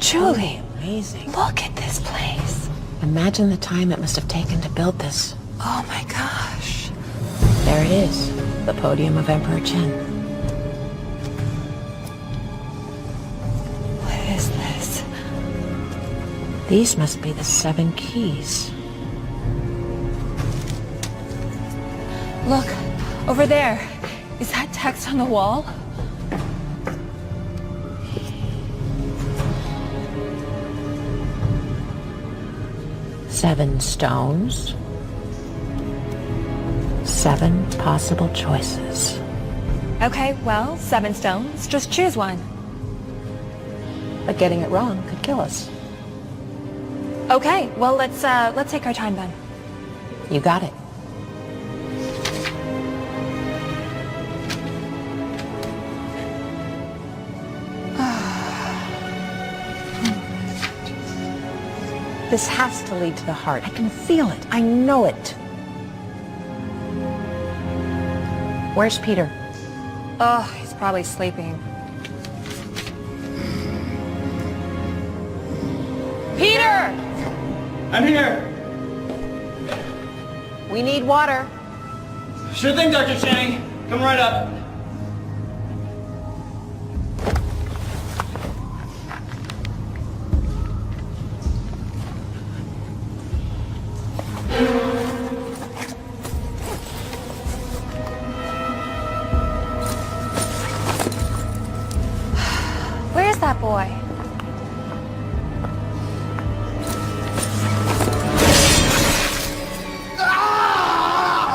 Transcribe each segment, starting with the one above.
Julie, amazing. look at this place. Imagine the time it must have taken to build this. Oh my gosh. There it is, the podium of Emperor Chen. What is this? These must be the 7 keys. Look, over there. Is that text on the wall? Seven stones. 7 possible choices. Okay, well, 7 stones. Just choose one. But getting it wrong could kill us. Okay, well, let's take our time then. You got it. This has to lead to the heart. I can feel it. I know it. Where's Peter? Oh, he's probably sleeping. Peter! I'm here! We need water. Sure thing, Dr. Chang. Come right up. Where's that boy?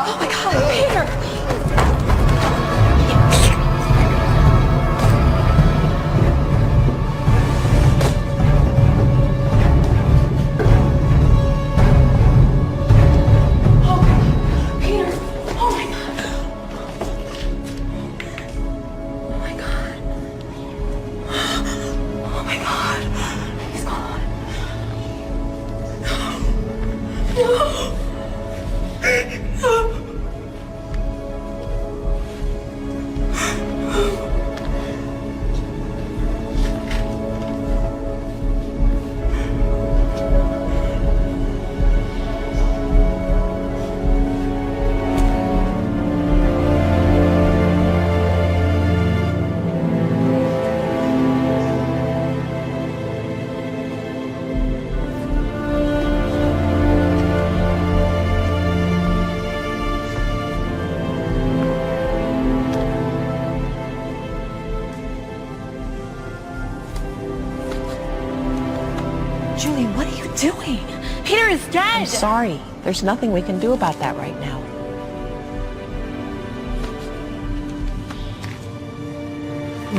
Oh my God, Peter! Oh, Peter! Oh my God! Oh my God! Oh my God! He's gone. No! No! Julie, what are you doing? Peter is dead! I'm sorry. There's nothing we can do about that right now.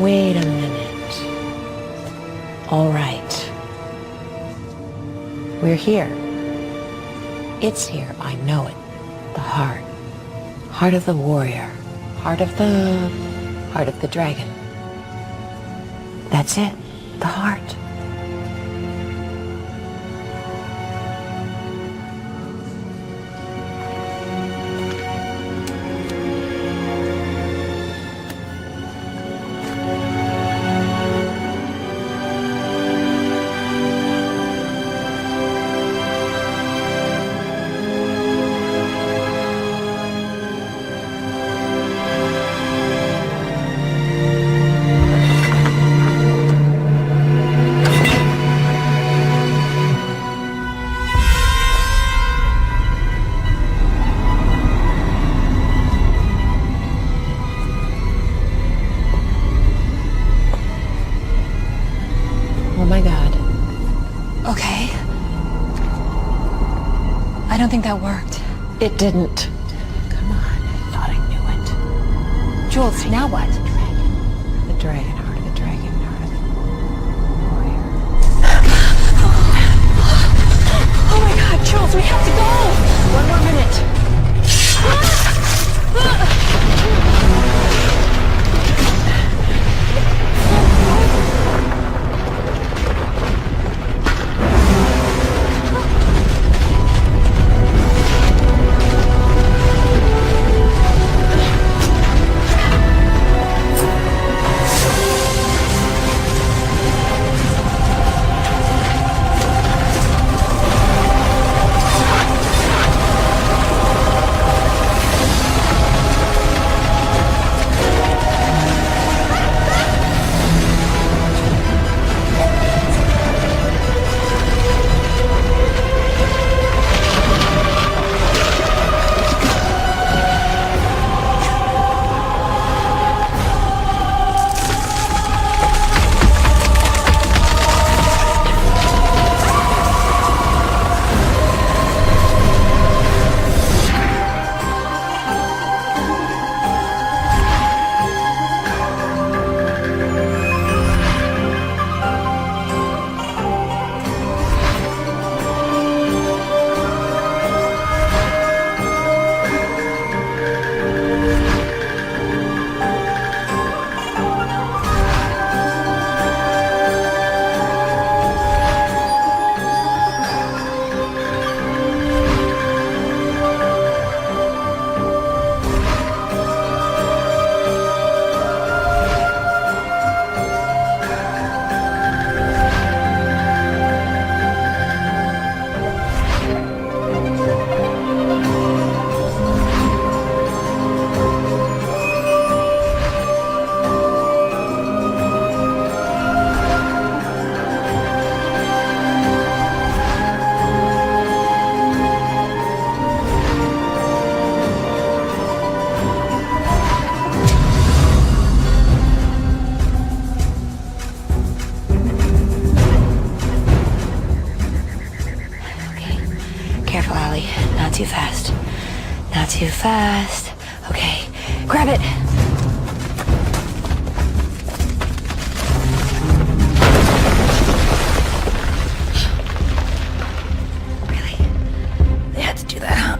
Wait a minute. All right. We're here. It's here. I know it. The heart. Heart of the warrior. Heart of the dragon. That's it. The heart. Oh my God. Okay. I don't think that worked. It didn't. Come on, I thought I knew it. Jules, now what? The dragon, heart of the dragon, heart of the warrior. Oh my God, Jules, we have to go! 1 more minute. too fast. Okay, grab it. Really? They had to do that, huh?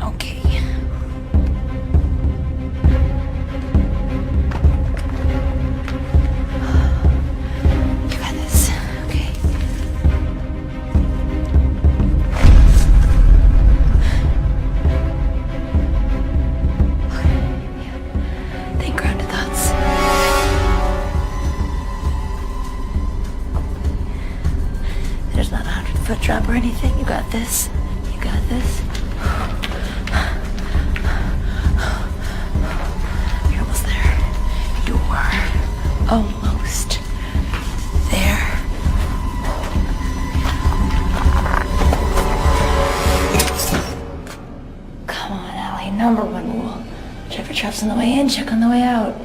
Okay. You got this. Okay. Think grounded thoughts. There's not a 100-foot drop or anything. You got this. You got this. You're almost there. You are almost there. Come on, Allie. Number one rule. Check for traps on the way in, check on the way out.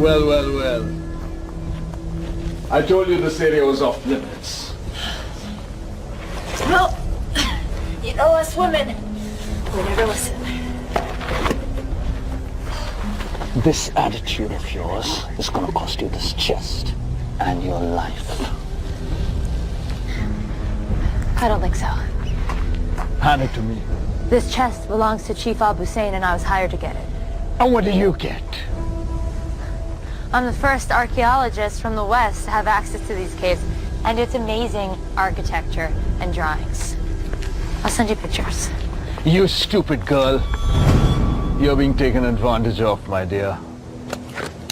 Well, well, well. I told you this area was off limits. Well, you know us women, we never listen. This attitude of yours is gonna cost you this chest and your life. I don't think so. Hand it to me. This chest belongs to Chief Al-Hussein and I was hired to get it. And what do you get? I'm the first archaeologist from the West to have access to these caves and its amazing architecture and drawings. I'll send you pictures. You stupid girl. You're being taken advantage of, my dear.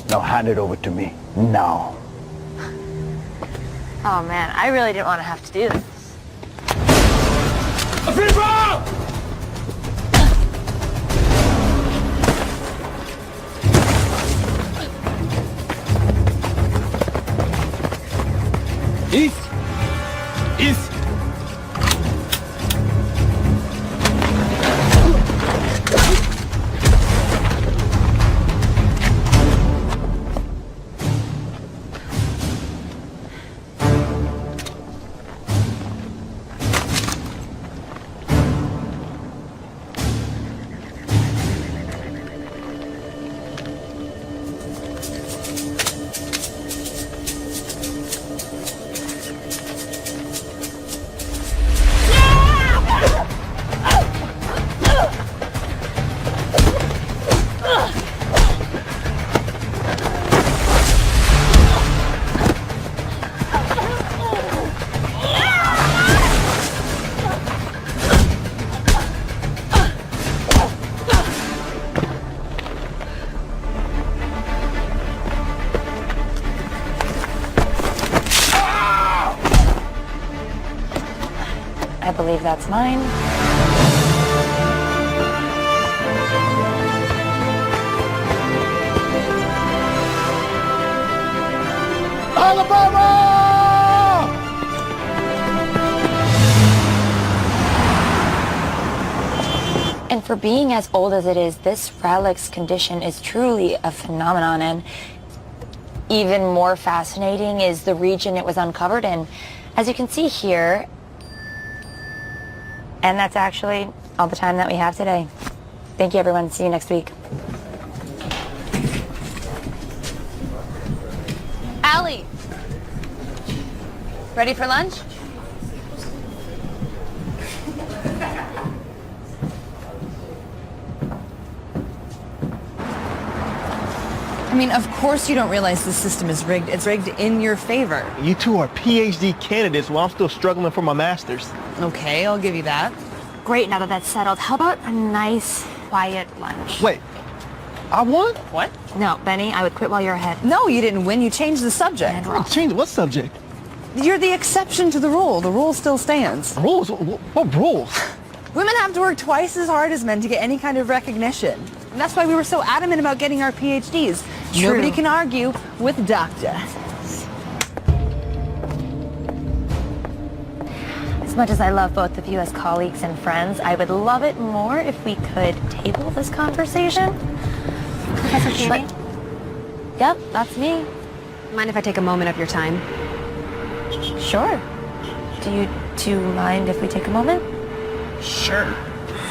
Now hand it over to me. Now. Oh man, I really didn't want to have to do this. East! East! I believe that's mine. Alabama! And for being as old as it is, this relic's condition is truly a phenomenon, and even more fascinating is the region it was uncovered in. As you can see here, and that's actually all the time that we have today. Thank you, everyone. See you next week. Allie! Ready for lunch? I mean, of course you don't realize the system is rigged. It's rigged in your favor. You two are PhD candidates while I'm still struggling for my master's. Okay, I'll give you that. Great, now that that's settled, how about a nice, quiet lunch? Wait, I won? What? No, Benny, I would quit while you're ahead. No, you didn't win. You changed the subject. Change what subject? You're the exception to the rule. The rule still stands. Rules? What rules? Women have to work twice as hard as men to get any kind of recognition. And that's why we were so adamant about getting our PhDs. True. Nobody can argue with doctor. As much as I love both of you as colleagues and friends, I would love it more if we could table this conversation. Professor Channing? Yep, that's me. Mind if I take a moment of your time? Sure. Do you mind if we take a moment? Sure.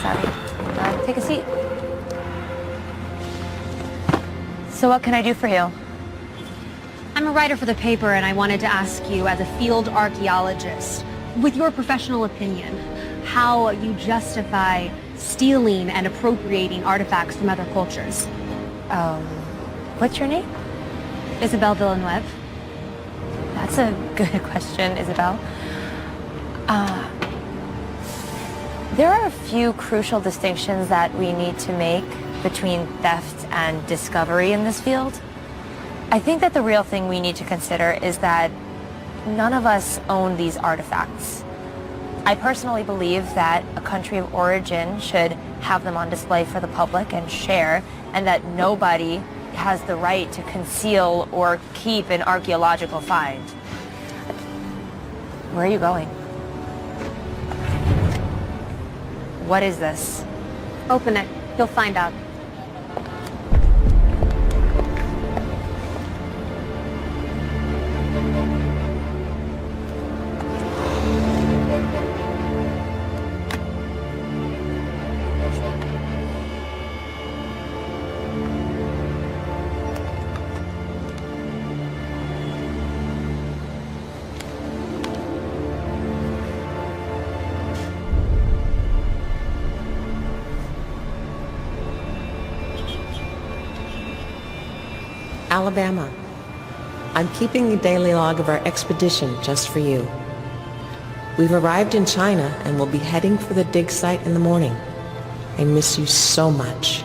Sorry. Take a seat. So what can I do for you? I'm a writer for the paper, and I wanted to ask you, as a field archaeologist, with your professional opinion, how you justify stealing and appropriating artifacts from other cultures. What's your name? Isabelle Villeneuve. That's a good question, Isabel. There are a few crucial distinctions that we need to make between theft and discovery in this field. I think that the real thing we need to consider is that none of us own these artifacts. I personally believe that a country of origin should have them on display for the public and share, and that nobody has the right to conceal or keep an archaeological find. Where are you going? What is this? Open it. You'll find out. Alabama. I'm keeping a daily log of our expedition just for you. We've arrived in China and will be heading for the dig site in the morning. I miss you so much.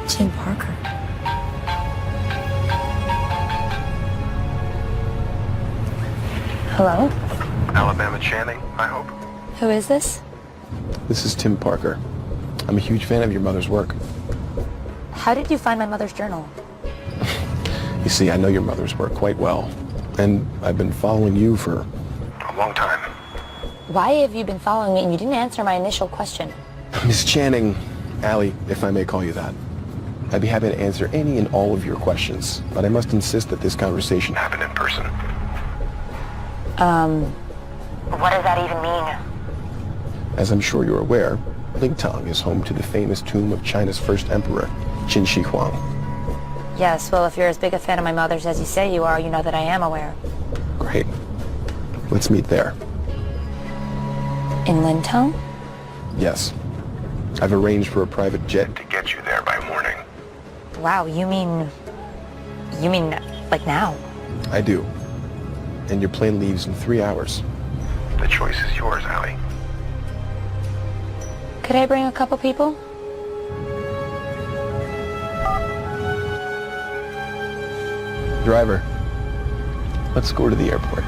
Tim Parker. Hello? Alabama Channing, I hope. Who is this? This is Tim Parker. I'm a huge fan of your mother's work. How did you find my mother's journal? You see, I know your mother's work quite well, and I've been following you for A long time. Why have you been following me and you didn't answer my initial question? Miss Channing, Allie, if I may call you that. I'd be happy to answer any and all of your questions, but I must insist that this conversation Happen in person. What does that even mean? As I'm sure you're aware, Lingtang is home to the famous tomb of China's first emperor, Qin Shi Huang. Yes, well, if you're as big a fan of my mother's as you say you are, you know that I am aware. Great. Let's meet there. In Lintown? Yes. I've arranged for a private jet To get you there by morning. Wow, you mean like now? I do. And your plane leaves in 3 hours. The choice is yours, Allie. Could I bring a couple people? Driver, let's go to the airport.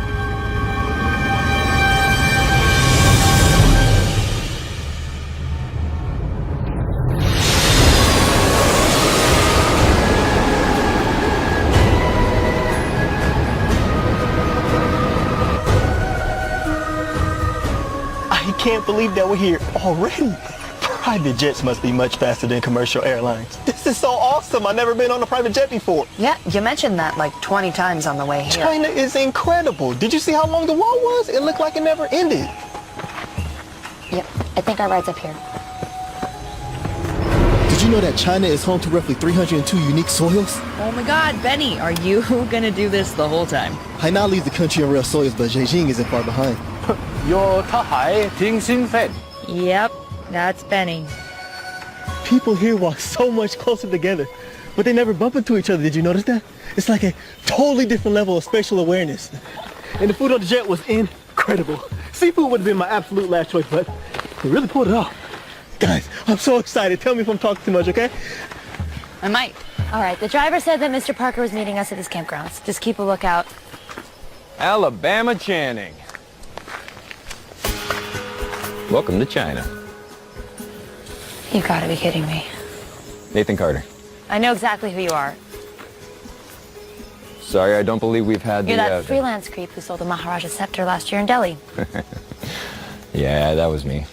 I can't believe that we're here already. Private jets must be much faster than commercial airlines. This is so awesome. I've never been on a private jet before. Yeah, you mentioned that like 20 times on the way here. China is incredible. Did you see how long the wall was? It looked like it never ended. Yep, I think our ride's up here. Did you know that China is home to roughly 302 unique soils? Oh my God, Benny, are you gonna do this the whole time? Hainan leads the country in real soils, but Beijing isn't far behind. Yep, that's Benny. People here walk so much closer together, but they never bump into each other. Did you notice that? It's like a totally different level of spatial awareness. And the food on the jet was incredible. Seafood would have been my absolute last choice, but they really pulled it off. Guys, I'm so excited. Tell me if I'm talking too much, okay? I might. All right, the driver said that Mr. Parker was meeting us at his campgrounds. Just keep a lookout. Alabama Channing. Welcome to China. You gotta be kidding me. Nathan Carter. I know exactly who you are. Sorry, I don't believe we've had You're the... that freelance creep who sold the Maharaja's scepter last year in Delhi. Yeah, that was me.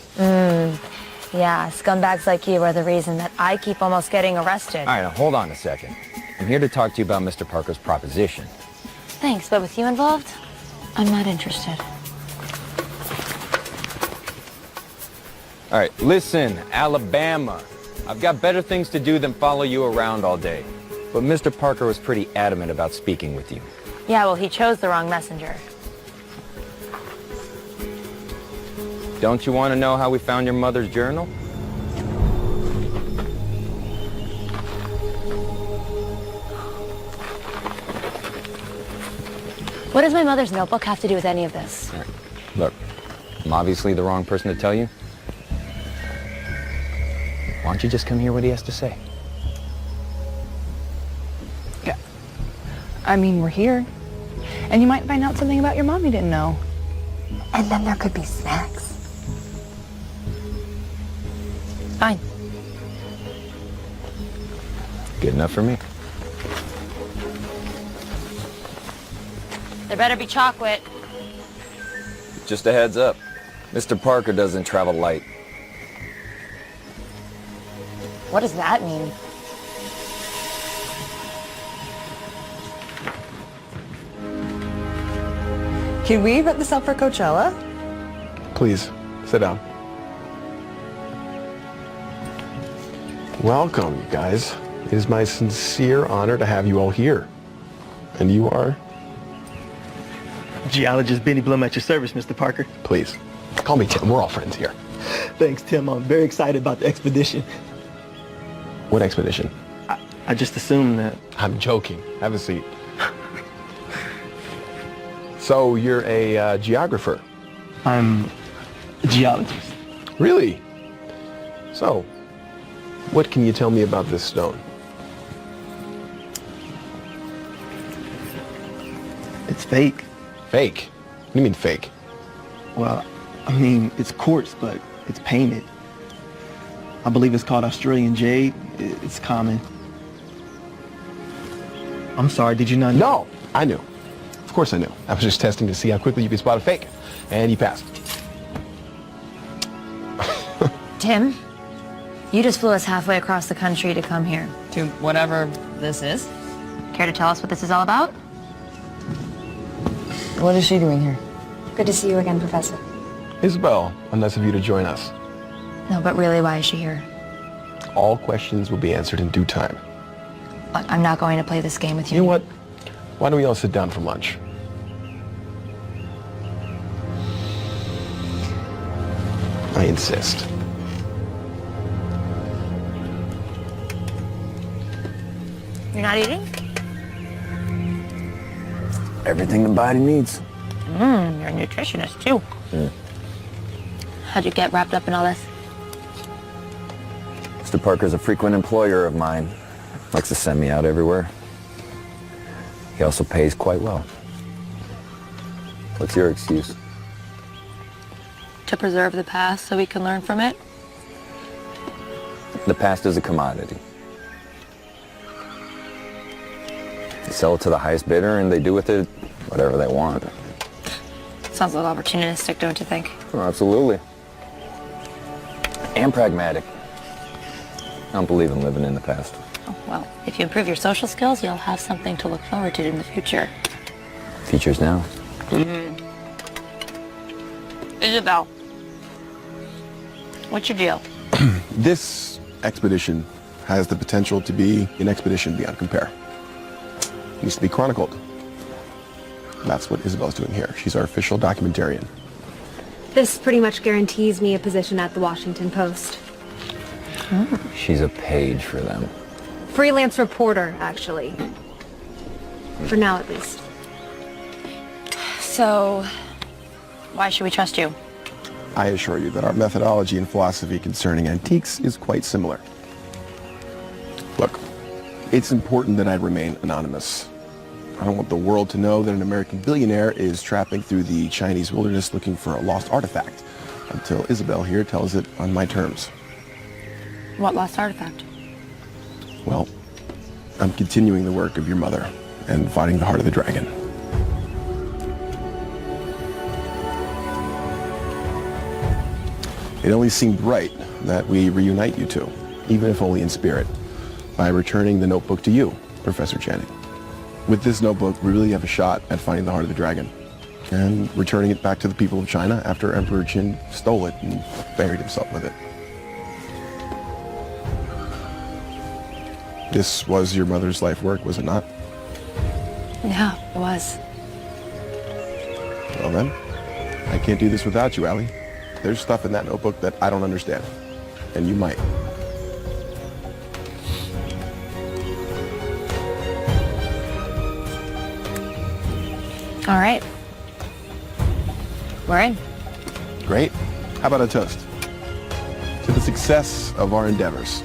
Yeah, scumbags like you are the reason that I keep almost getting arrested. All right, now hold on a second. I'm here to talk to you about Mr. Parker's proposition. Thanks, but with you involved, I'm not interested. All right, listen, Alabama. I've got better things to do than follow you around all day. But Mr. Parker was pretty adamant about speaking with you. Yeah, well, he chose the wrong messenger. Don't you want to know how we found your mother's journal? What does my mother's notebook have to do with any of this? All right. Look, I'm obviously the wrong person to tell you. Why don't you just come hear what he has to say? Yeah. I mean, we're here. And you might find out something about your mom you didn't know. And then there could be snacks. Fine. Good enough for me. There better be chocolate. Just a heads up. Mr. Parker doesn't travel light. What does that mean? Can we wrap this up for Coachella? Please, sit down. Welcome, you guys. It is my sincere honor to have you all here. And you are? Geologist Benny Blum at your service, Mr. Parker. Please, call me Tim. We're all friends here. Thanks, Tim. I'm very excited about the expedition. What expedition? I just assumed that... I'm joking. Have a seat. So you're a geographer? I'm a geologist. Really? So, what can you tell me about this stone? It's fake. Fake? What do you mean fake? Well, I mean, it's quartz, but it's painted. I believe it's called Australian jade. It's common. I'm sorry, did you not know? No, I knew. Of course I knew. I was just testing to see how quickly you could spot a fake. And you passed. Tim, you just flew us halfway across the country to come here. To whatever this is. Care to tell us what this is all about? What is she doing here? Good to see you again, Professor. Isabel, nice of you to join us. No, but really, why is she here? All questions will be answered in due time. Look, I'm not going to play this game with you. You know what? Why don't we all sit down for lunch? I insist. You're not eating? Everything the body needs. You're a nutritionist, too. How'd you get wrapped up in all this? Mr. Parker's a frequent employer of mine. Likes to send me out everywhere. He also pays quite well. What's your excuse? To preserve the past so we can learn from it? The past is a commodity. They sell it to the highest bidder and they do with it whatever they want. Sounds a little opportunistic, don't you think? Oh, absolutely. And pragmatic. I don't believe in living in the past. Oh, well, if you improve your social skills, you'll have something to look forward to in the future. Future's now. Isabel, what's your deal? This expedition has the potential to be an expedition beyond compare. It needs to be chronicled. That's what Isabel's doing here. She's our official documentarian. This pretty much guarantees me a position at the Washington Post. She's a page for them. Freelance reporter, actually. For now, at least. So, why should we trust you? I assure you that our methodology and philosophy concerning antiques is quite similar. Look, it's important that I remain anonymous. I don't want the world to know that an American billionaire is trapping through the Chinese wilderness looking for a lost artifact until Isabel here tells it on my terms. What lost artifact? Well, I'm continuing the work of your mother and fighting the heart of the dragon. It only seemed right that we reunite you two, even if only in spirit, by returning the notebook to you, Professor Channing. With this notebook, we really have a shot at finding the heart of the dragon and returning it back to the people of China after Emperor Qin stole it and buried himself with it. This was your mother's life work, was it not? Yeah, it was. Well then, I can't do this without you, Allie. There's stuff in that notebook that I don't understand, and you might. All right. We're in. Great. How about a toast? To the success of our endeavors.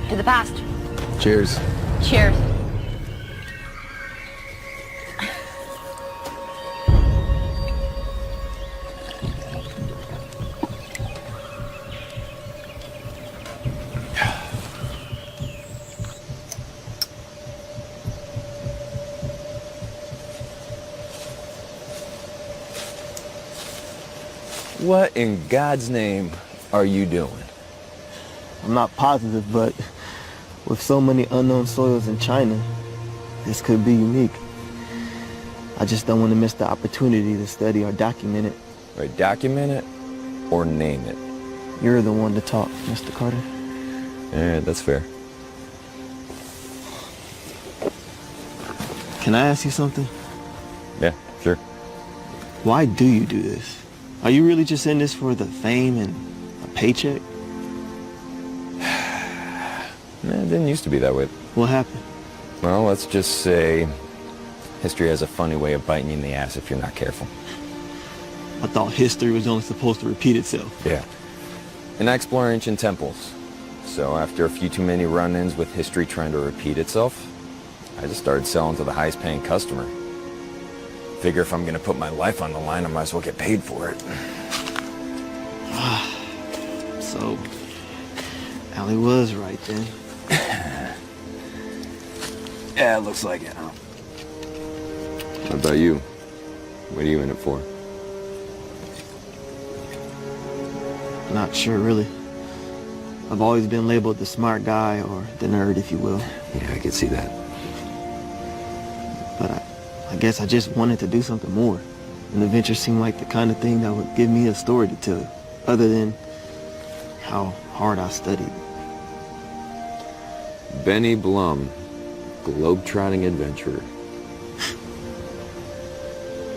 To the past. Cheers. Cheers. What in God's name are you doing? I'm not positive, but with so many unknown soils in China, this could be unique. I just don't want to miss the opportunity to study or document it. Right, document it or name it. You're the one to talk, Mr. Carter. Yeah, that's fair. Can I ask you something? Yeah, sure. Why do you do this? Are you really just in this for the fame and a paycheck? It didn't used to be that way. What happened? Well, let's just say history has a funny way of biting you in the ass if you're not careful. I thought history was only supposed to repeat itself. Yeah. And I explore ancient temples. So after a few too many run-ins with history trying to repeat itself, I just started selling to the highest paying customer. Figure if I'm gonna put my life on the line, I might as well get paid for it. So, Allie was right then. Yeah, it looks like it, huh? What about you? What are you in it for? Not sure, really. I've always been labeled the smart guy or the nerd, if you will. Yeah, I can see that. But I guess I just wanted to do something more. And the venture seemed like the kind of thing that would give me a story to tell, other than how hard I studied. Benny Blum, globe-trotting adventurer.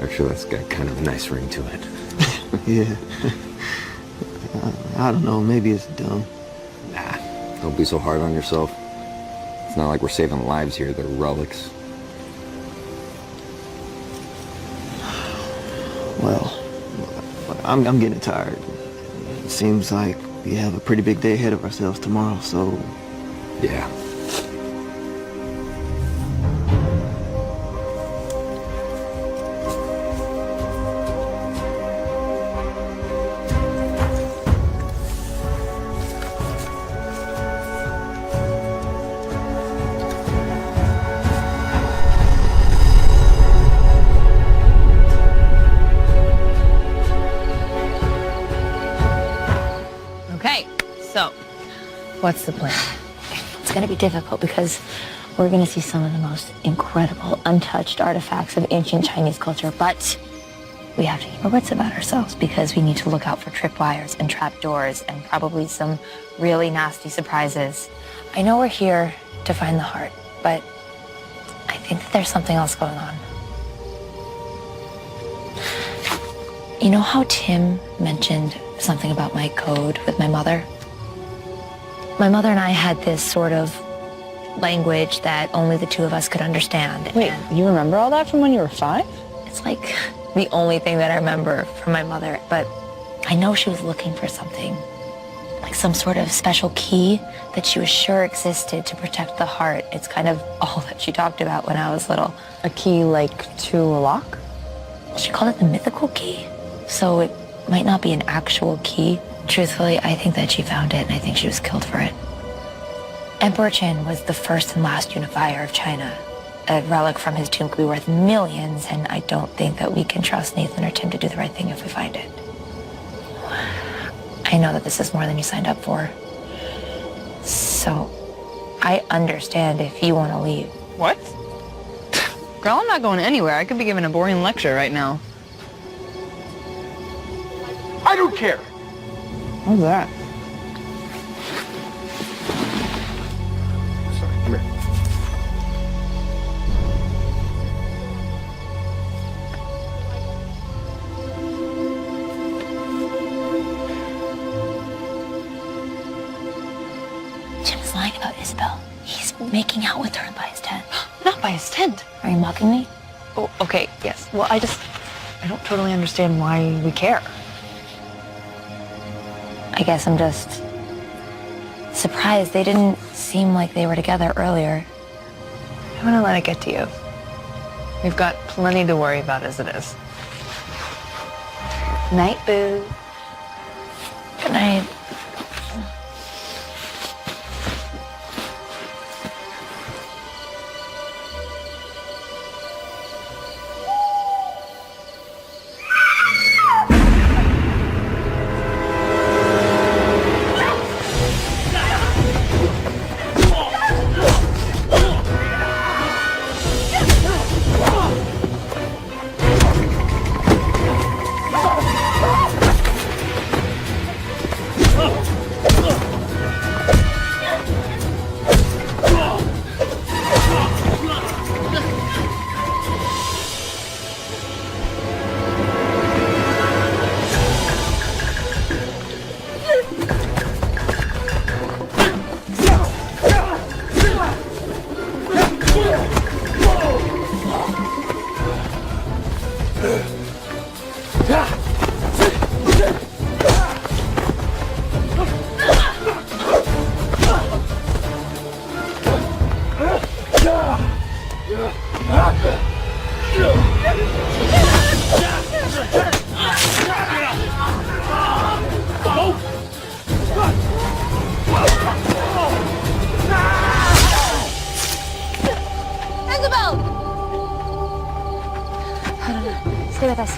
Actually, that's got kind of a nice ring to it. Yeah. I don't know, maybe it's dumb. Nah, don't be so hard on yourself. It's not like we're saving lives here, they're relics. Well, I'm getting tired. It seems like we have a pretty big day ahead of ourselves tomorrow, so... Yeah. So, what's the plan? It's going to be difficult because we're going to see some of the most incredible, untouched artifacts of ancient Chinese culture, but we have to keep our wits about ourselves because we need to look out for tripwires and trapdoors and probably some really nasty surprises. I know we're here to find the heart, but I think that there's something else going on. You know how Tim mentioned something about my code with my mother? My mother and I had this sort of language that only the two of us could understand. Wait, you remember all that from when you were 5? It's like the only thing that I remember from my mother, but I know she was looking for something, like some sort of special key that she was sure existed to protect the heart. It's kind of all that she talked about when I was little. A key like to a lock? She called it the mythical key, so it might not be an actual key. Truthfully, I think that she found it, and I think she was killed for it. Emperor Qin was the first and last unifier of China. A relic from his tomb could be worth millions, and I don't think that we can trust Nathan or Tim to do the right thing if we find it. I know that this is more than you signed up for. So, I understand if you want to leave. What? Girl, I'm not going anywhere. I could be giving a boring lecture right now. I don't care. What's that? Sorry, come here. Tim's lying about Isabel. He's making out with her by his tent. Not by his tent. Are you mocking me? Oh, okay, yes. Well, I don't totally understand why we care. I guess I'm just surprised. They didn't seem like they were together earlier. I'm gonna let it get to you. We've got plenty to worry about as it is. Night, boo. Good night. Stay with us.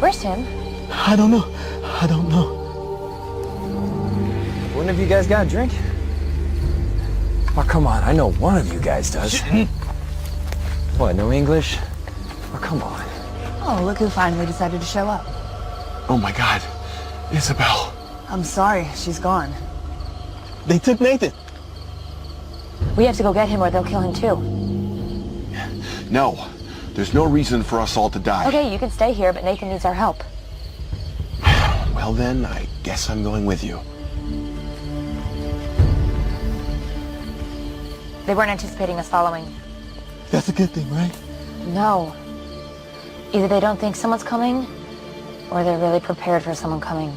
Where's Tim? I don't know. I don't know. One of you guys got a drink? Oh, come on. I know one of you guys does. What, no English? Oh, come on. Oh, look who finally decided to show up. Oh my God, Isabel. I'm sorry, she's gone. They took Nathan. We have to go get him or they'll kill him too. No, there's no reason for us all to die. Okay, you can stay here, but Nathan needs our help. Well then, I guess I'm going with you. They weren't anticipating us following. That's a good thing, right? No. Either they don't think someone's coming, or they're really prepared for someone coming.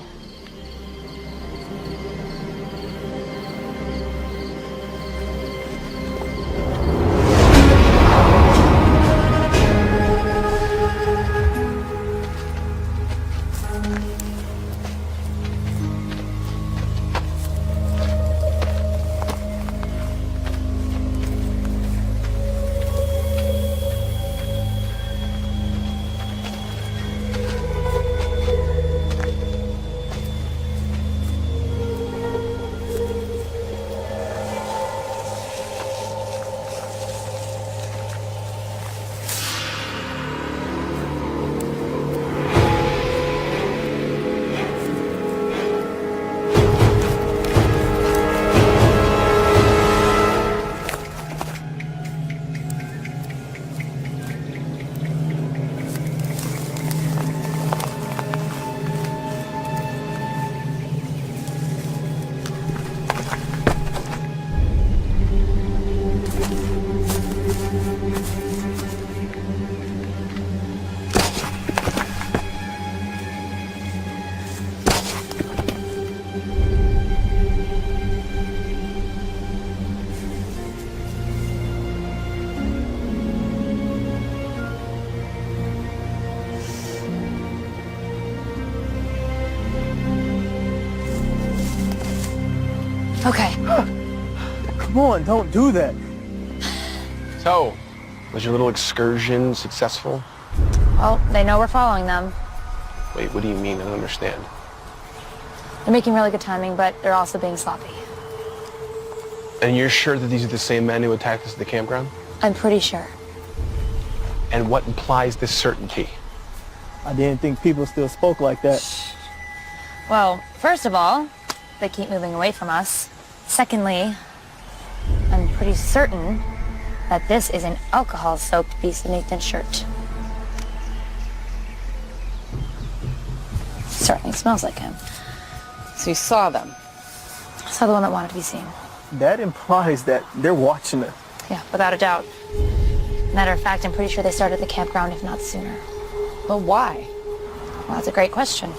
Okay. Come on, don't do that. So, was your little excursion successful? Well, they know we're following them. Wait, what do you mean? I don't understand. They're making really good timing, but they're also being sloppy. And you're sure that these are the same men who attacked us at the campground? I'm pretty sure. And what implies this certainty? I didn't think people still spoke like that. Well, first of all, they keep moving away from us. Secondly, I'm pretty certain that this is an alcohol-soaked piece of Nathan's shirt. Certainly smells like him. So you saw them? I saw the one that wanted to be seen. That implies that they're watching us. Yeah, without a doubt. Matter of fact, I'm pretty sure they started at the campground, if not sooner. But why? Well, that's a great question.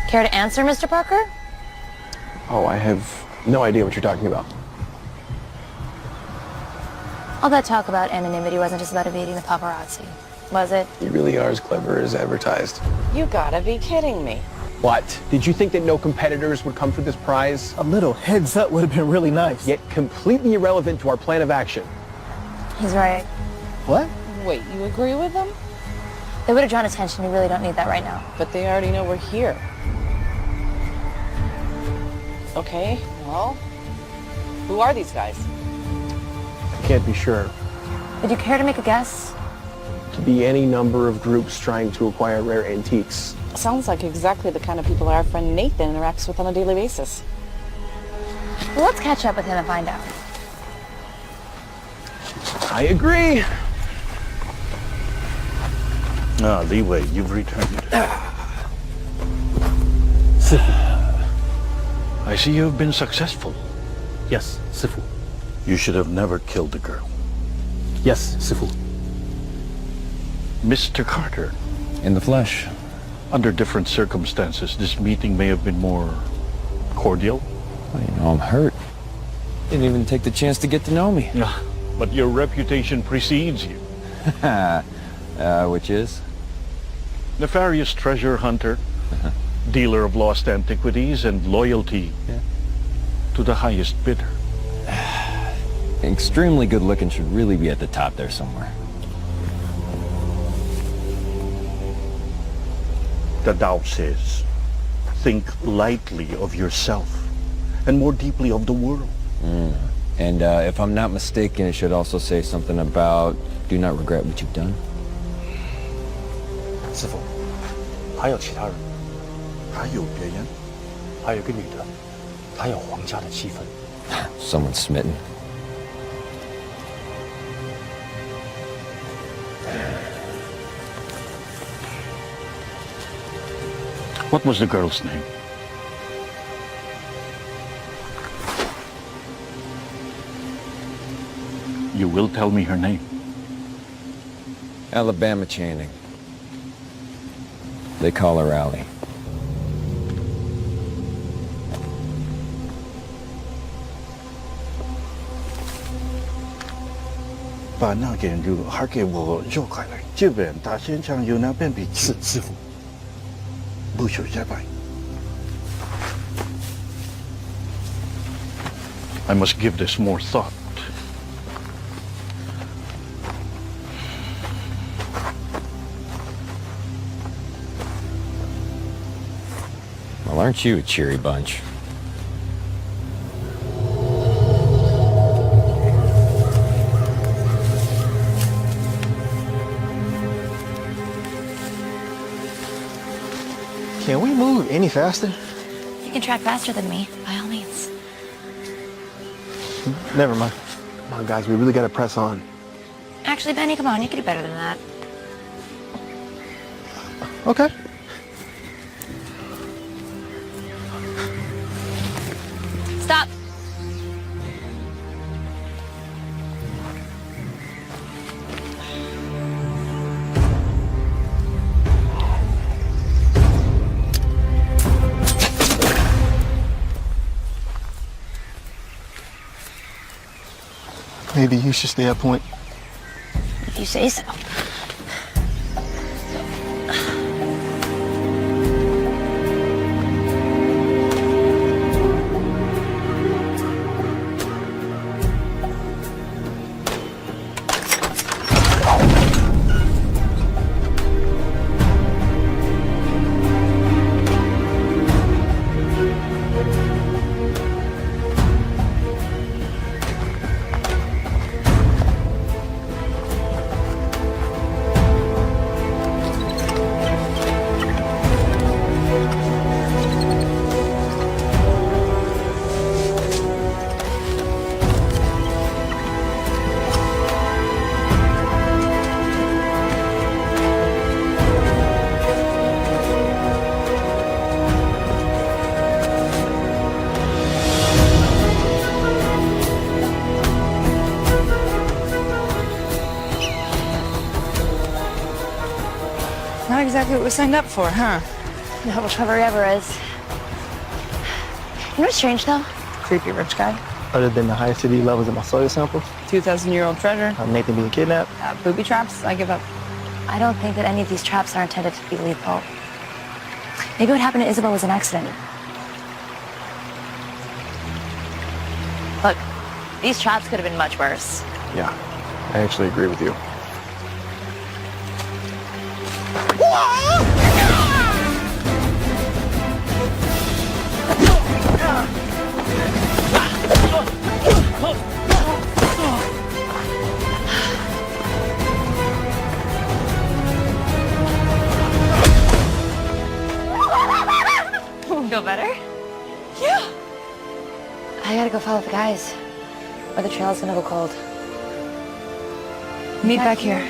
Care to answer, Mr. Parker? Oh, I have no idea what you're talking about. All that talk about anonymity wasn't just about evading the paparazzi, was it? You really are as clever as advertised. You gotta be kidding me. What? Did you think that no competitors would come for this prize? A little heads up would have been really nice. Yet completely irrelevant to our plan of action. He's right. What? Wait, you agree with them? They would have drawn attention. We really don't need that right now. But they already know we're here. Okay, well, who are these guys? I can't be sure. Would you care to make a guess? Could be any number of groups trying to acquire rare antiques. Sounds like exactly the kind of people our friend Nathan interacts with on a daily basis. Well, let's catch up with him and find out. I agree. Ah, Li Wei, you've returned. I see you've been successful. Yes, Sifu. You should have never killed the girl. Yes, Sifu. Mr. Carter, In the flesh. under different circumstances, this meeting may have been more cordial. Well, you know, I'm hurt. Didn't even take the chance to get to know me. But your reputation precedes you. Which is? Nefarious treasure hunter, dealer of lost antiquities, and loyalty to the highest bidder. Extremely good looking should really be at the top there somewhere. The Tao says, think lightly of yourself and more deeply of the world. And if I'm not mistaken, it should also say something about do not regret what you've done. 师傅，还有其他人？还有别人？还有个女的，她有皇家的气氛。Someone's smitten. What was the girl's name? You will tell me her name. Alabama Channing. They call her Allie.把那件肉还给我肉开来，这边大先生有那边比是师傅，不许再摆。I must give this more thought. Well, aren't you a cheery bunch? Can we move any faster? If you can track faster than me, by all means. Never mind. Come on, guys, we really gotta press on. Actually, Benny, come on, you can do better than that. Okay. Stop. Maybe you should stay at point. If you say so. exactly what we signed up for, huh? No recovery ever is. You know what's strange, though? Creepy rich guy. Other than the high acidity levels of my soil samples, 2,000-year-old treasure. Nathan being kidnapped. Booby traps, I give up. I don't think that any of these traps are intended to be lethal. Maybe what happened to Isabel was an accident. Look, these traps could have been much worse. Yeah, I actually agree with you. Feel better? Yeah. I gotta go follow the guys, or the trail's gonna go cold. Meet back here.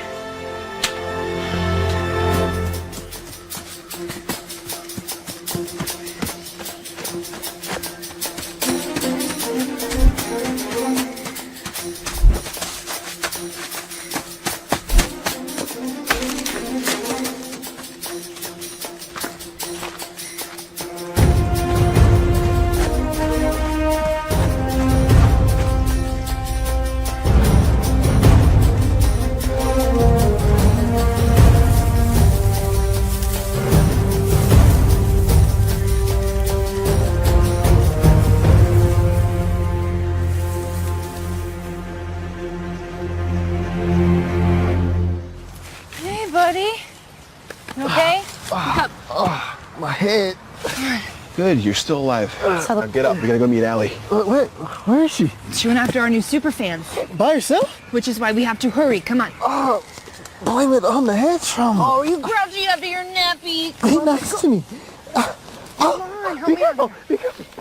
My head. Good, you're still alive. Now get up, we gotta go meet Allie. Where is she? She went after our new super fans. By herself? Which is why we have to hurry. Come on. Oh, blame it on the head trauma. Oh, you grouchy after your nappy. Be nice to me. Come on, help me out.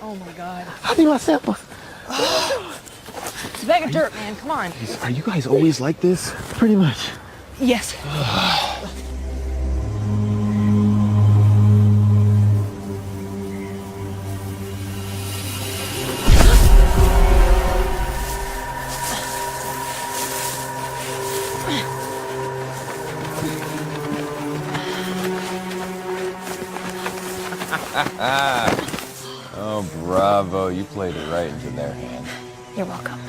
Oh my God. I need my samples. It's a bag of dirt, man. Come on. Are you guys always like this? Pretty much. Yes. Oh, bravo. You played it right into their hand. You're welcome.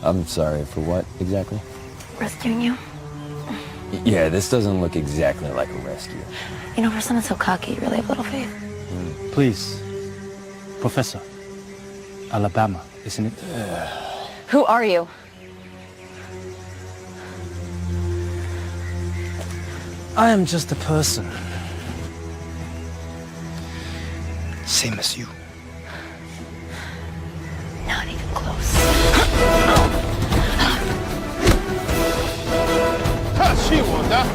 I'm sorry, for what exactly? Rescuing you. Yeah, this doesn't look exactly like a rescue. You know, for someone so cocky, you really have little faith. Please, Professor. Alabama, isn't it? Who are you? I am just a person. Same as you. Not even close. She won that.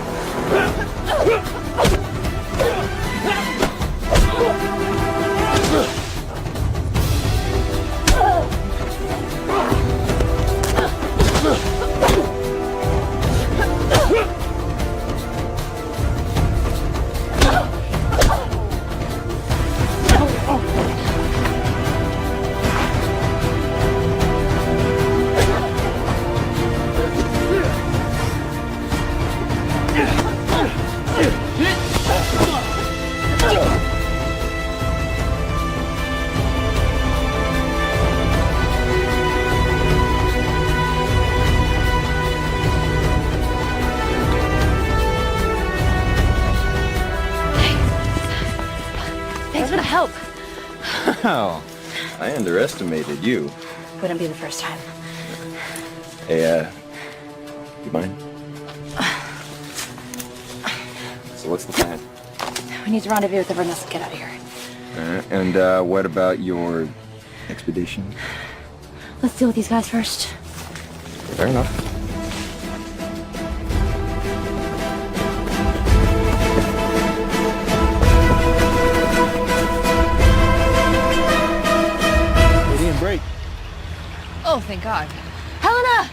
Thanks for the help. Wow. I underestimated you. Wouldn't be the first time. Hey, you mind? So what's the plan? We need to rendezvous with everyone else and get out of here. And what about your expedition? Let's deal with these guys first. Fair enough. They didn't break. Oh, thank God. Helena!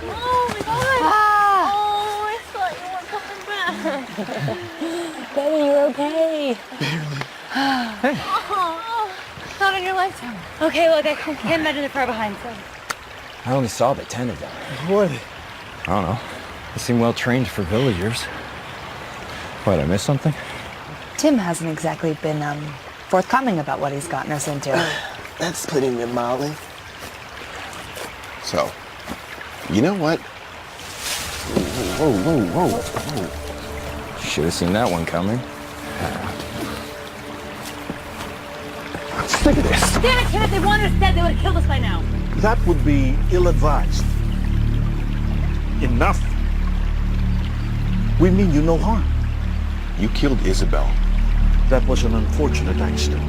Oh my God! Ah! Oh, I thought you weren't coming back. Baby, you're okay. Oh, not in your lifetime. Okay, look, I can't imagine they're far behind, so. I only saw the 10 of them. Who are they? I don't know. They seem well trained for villagers. What, I missed something? Tim hasn't exactly been forthcoming about what he's gotten us into. That's putting it mildly. So, you know what? Whoa. Should have seen that one coming. I'm sick of this. Damn it, Kenneth, they wanted us dead. They would have killed us by now. That would be ill-advised. Enough. We mean you no harm. You killed Isabel. That was an unfortunate accident.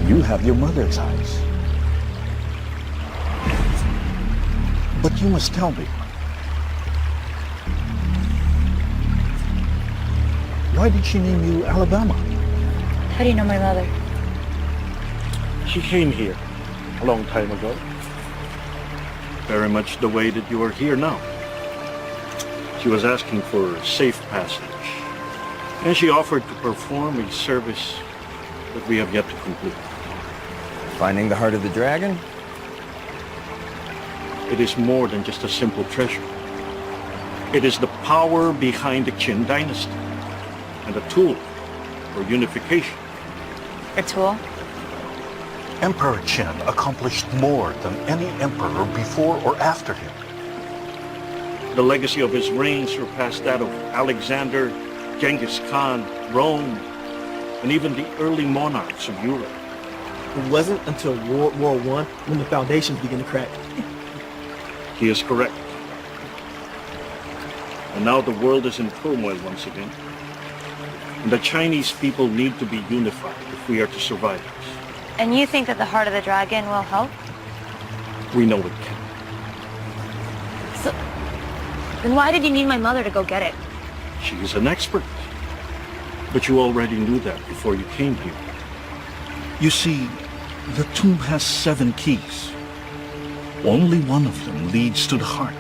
You have your mother's eyes. But you must tell me. Why did she name you Alabama? How do you know my mother? She came here a long time ago. Very much the way that you are here now. She was asking for safe passage. And she offered to perform a service that we have yet to complete. Finding the heart of the dragon? It is more than just a simple treasure. It is the power behind the Qin dynasty and a tool for unification. A tool? Emperor Qin accomplished more than any emperor before or after him. The legacy of his reign surpassed that of Alexander, Genghis Khan, Rome, and even the early monarchs of Europe. It wasn't until World War I when the foundations began to crack. He is correct. And now the world is in turmoil once again. And the Chinese people need to be unified if we are to survive this. And you think that the heart of the dragon will help? We know it can. So, then why did you need my mother to go get it? She is an expert. But you already knew that before you came here. You see, the tomb has 7 keys. Only one of them leads to the heart.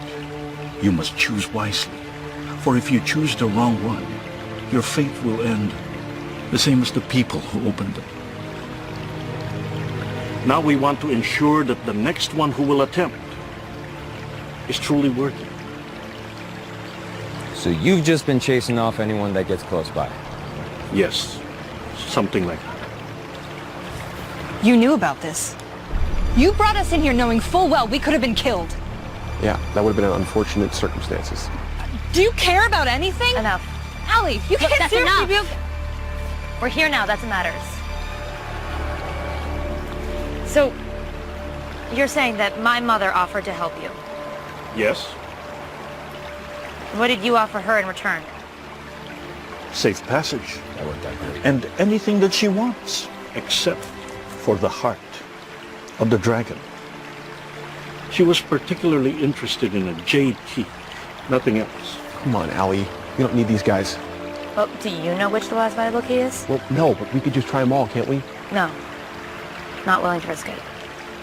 You must choose wisely. For if you choose the wrong one, your fate will end the same as the people who opened them. Now we want to ensure that the next one who will attempt is truly worthy. So you've just been chasing off anyone that gets close by? Yes, something like that. You knew about this. You brought us in here knowing full well we could have been killed. Yeah, that would have been unfortunate circumstances. Do you care about anything? Enough. Allie, you Look, can't that's seriously enough. be... We're here now, that's what matters. So, you're saying that my mother offered to help you. Yes, What did you offer her in return? safe passage. That worked out great. And anything that she wants, except for the heart of the dragon. She was particularly interested in a jade key, nothing else. Come on, Allie. We don't need these guys. Well, do you know which the last valuable key is? Well, no, but we could just try them all, can't we? No. Not willing to risk it.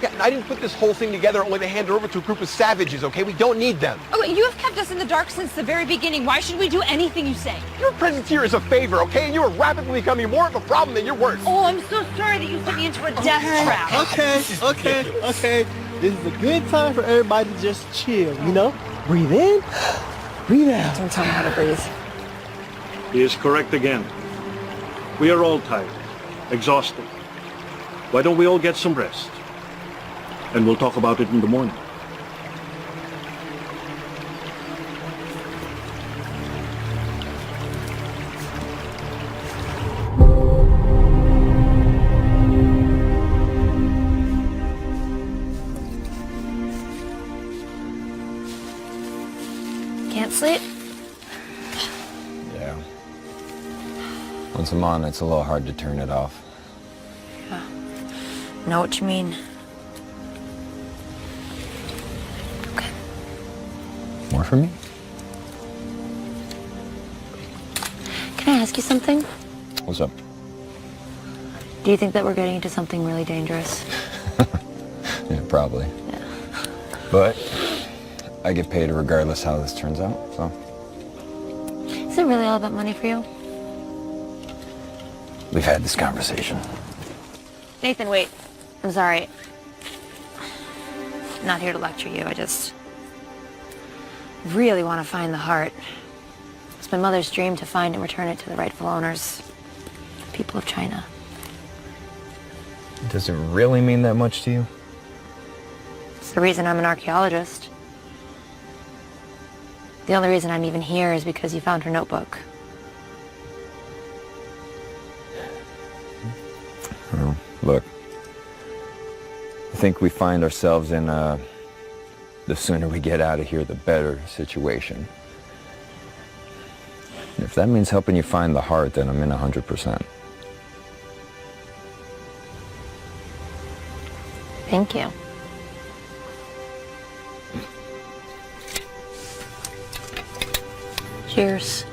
Yeah, I didn't put this whole thing together only to hand it over to a group of savages, okay? We don't need them. Oh, wait, you have kept us in the dark since the very beginning. Why should we do anything you say? Your presence here is a favor, okay? And you are rapidly becoming more of a problem than you're worth. Oh, I'm so sorry that you sent me into a death trap. Okay. This is a good time for everybody to just chill, you know? Breathe in, breathe out. Don't tell me how to breathe. He is correct again. We are all tired, exhausted. Why don't we all get some rest? And we'll talk about it in the morning. Can't sleep? Yeah. Once I'm on, it's a little hard to turn it off. Know what you mean. More for me? Can I ask you something? What's up? Do you think that we're getting into something really dangerous? Yeah, probably. Yeah. But I get paid regardless how this turns out, so. Is it really all about money for you? We've had this conversation. Nathan, wait. I'm sorry. I'm not here to lecture you. I just really want to find the heart. It's my mother's dream to find and return it to the rightful owners, the people of China. Does it really mean that much to you? It's the reason I'm an archaeologist. The only reason I'm even here is because you found her notebook. Well, look. I think we find ourselves in the sooner we get out of here, the better situation. And if that means helping you find the heart, then I'm in 100%. Thank you. Cheers.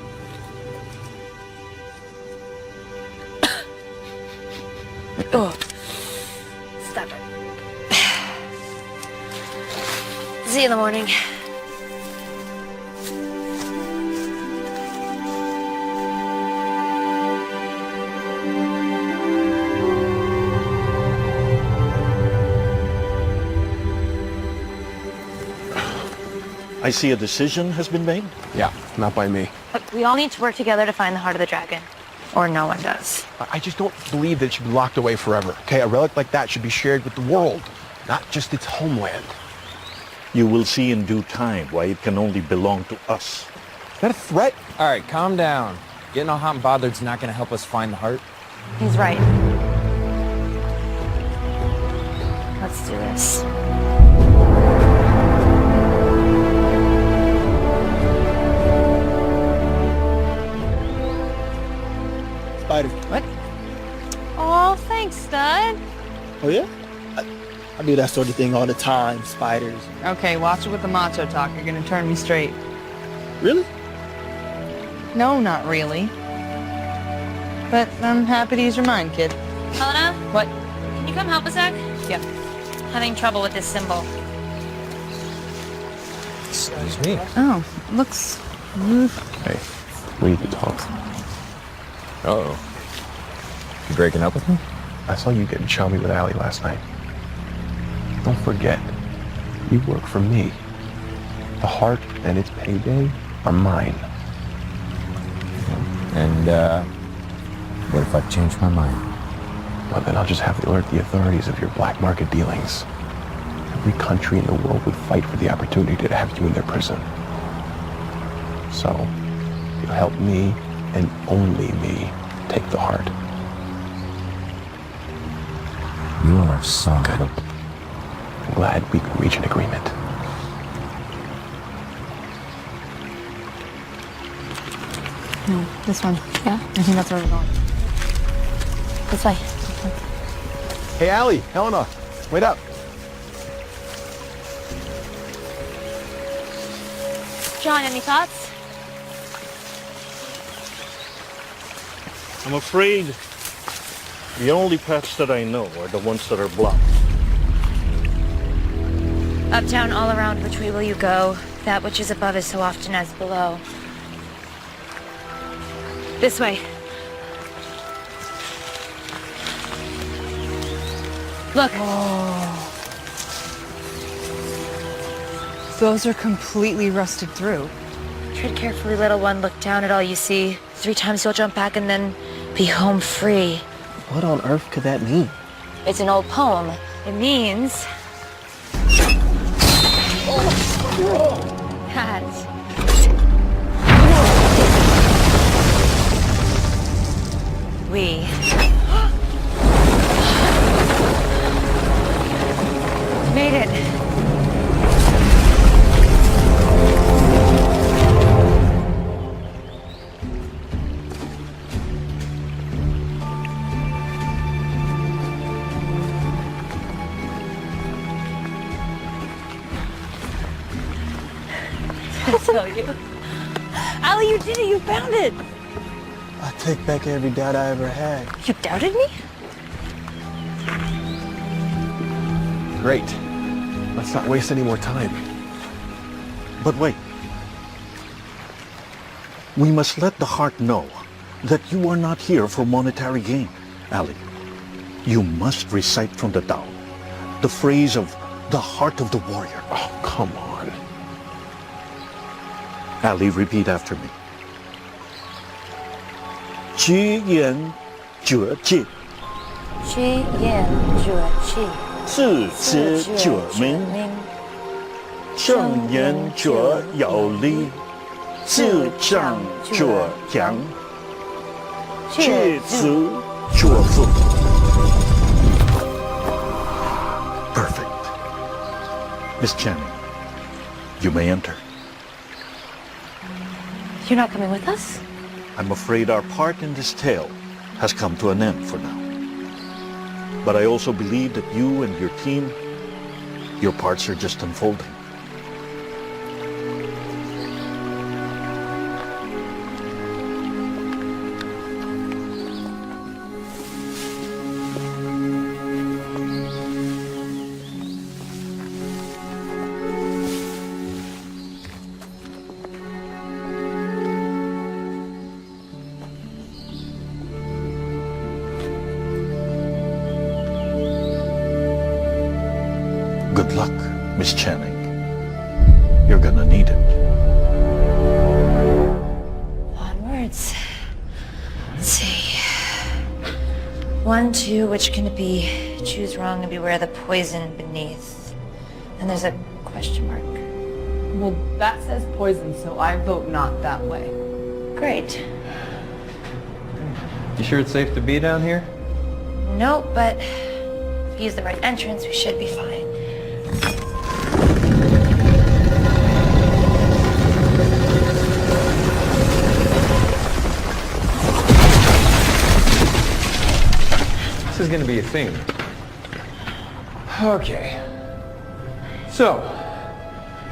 Oh, stop it. See you in the morning. I see a decision has been made? Yeah, not by me. Look, we all need to work together to find the heart of the dragon. Or no one does. I just don't believe that it should be locked away forever, okay? A relic like that should be shared with the world, not just its homeland. You will see in due time why it can only belong to us. Is that a threat? All right, calm down. Getting all hot and bothered's not going to help us find the heart. He's right. Let's do this. Spider. What? Oh, thanks, Stud. Oh, yeah? I do that sort of thing all the time, spiders. Okay, watch it with the macho talk. You're gonna turn me straight. Really? No, not really. But I'm happy to use your mind, kid. Helena? What? Can you come help a sec? Yeah. Having trouble with this symbol. Excuse me. Oh, looks... Hey, we need to talk. Uh-oh. You breaking up with me? I saw you getting chummy with Allie last night. Don't forget, you work for me. The heart and its payday are mine. And, what if I change my mind? Well, then I'll just have to alert the authorities of your black market dealings. Every country in the world would fight for the opportunity to have you in their prison. So, you'll help me, and only me, take the heart. You are so good. I'm glad we could reach an agreement. No, this one. Yeah? I think that's where we're going. This way. Hey, Allie, Helena, wait up. John, any thoughts? I'm afraid the only paths that I know are the ones that are blocked. Up, down, all around, which way will you go? That which is above is so often as below. This way. Look. Oh. Those are completely rusted through. Tread carefully, little one. Look down at all you see. 3 times you'll jump back and then be home free. What on earth could that mean? It's an old poem. It means... that we made it. I tell you. Allie, you did it! You found it! I take back every doubt I ever had. You doubted me? Great. Let's not waste any more time. But wait. We must let the heart know that you are not here for monetary gain, Ali. You must recite from the Tao, the phrase of the heart of the warrior. Oh, come on. Ali, repeat after me. 居言者戒，居言者戒，自知者明，正言者有理，自正者强，戒足者富。Perfect. Miss Channing, you may enter. You're not coming with us? I'm afraid our part in this tale has come to an end for now. But I also believe that you and your team, your parts are just unfolding. Good luck, Miss Channing. You're gonna need it. Onwards. Let's see. 1, 2, which can it be? Choose wrong and beware the poison beneath. And there's a question mark. Well, that says poison, so I vote not that way. Great. You sure it's safe to be down here? Nope, but if we use the right entrance, we should be fine. This is gonna be a thing. Okay. So,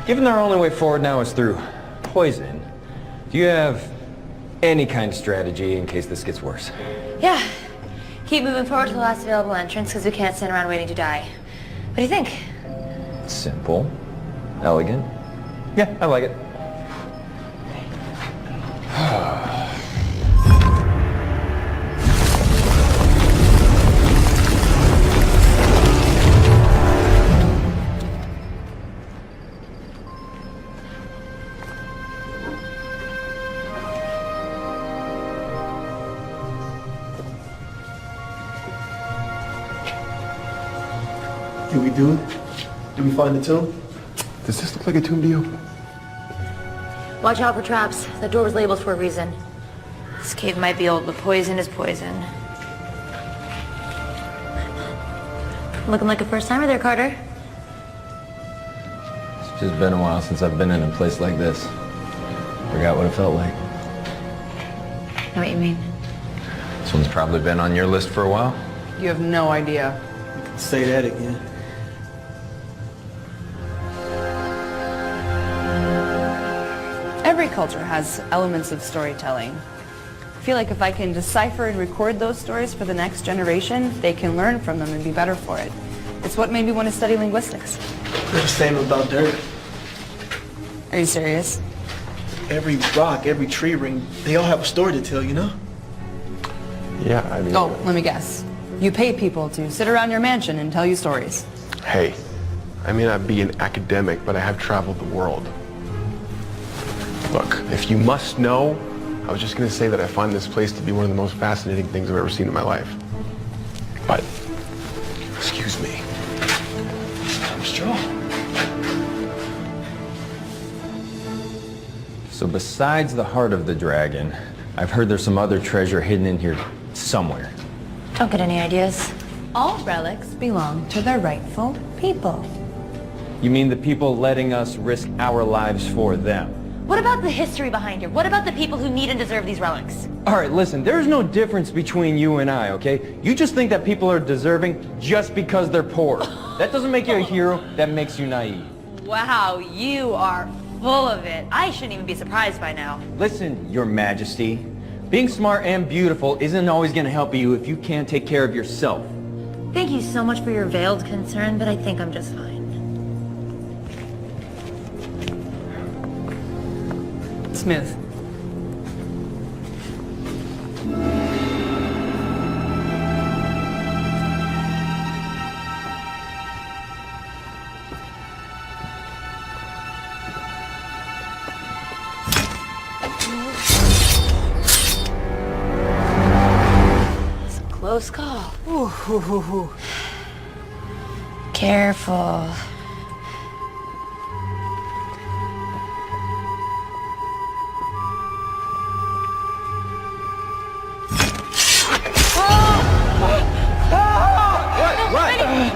given our only way forward now is through poison, do you have any kind of strategy in case this gets worse? Yeah. Keep moving forward to the last available entrance because we can't stand around waiting to die. What do you think? Simple. Elegant. Yeah, I like it. Did we do it? Did we find the tomb? Does this look like a tomb to you? Watch out for traps. That door was labeled for a reason. This cave might be old, but poison is poison. Looking like a first-timer there, Carter. It's just been a while since I've been in a place like this. Forgot what it felt like. Know what you mean? This one's probably been on your list for a while. You have no idea. Say that again. Every culture has elements of storytelling. I feel like if I can decipher and record those stories for the next generation, they can learn from them and be better for it. It's what made me want to study linguistics. The same about dirt. Are you serious? Every rock, every tree ring, they all have a story to tell, you know? Yeah, I mean... Oh, let me guess. You pay people to sit around your mansion and tell you stories. Hey, I may not be an academic, but I have traveled the world. Look, if you must know, I was just going to say that I find this place to be one of the most fascinating things I've ever seen in my life. But, excuse me. I'm strong. So besides the heart of the dragon, I've heard there's some other treasure hidden in here somewhere. Don't get any ideas. All relics belong to their rightful people. You mean the people letting us risk our lives for them? What about the history behind it? What about the people who need and deserve these relics? All right, listen, there's no difference between you and I, okay? You just think that people are deserving just because they're poor. That doesn't make you a hero, that makes you naive. Wow, you are full of it. I shouldn't even be surprised by now. Listen, Your Majesty, being smart and beautiful isn't always gonna help you if you can't take care of yourself. Thank you so much for your veiled concern, but I think I'm just fine. Smith. Close call. Careful.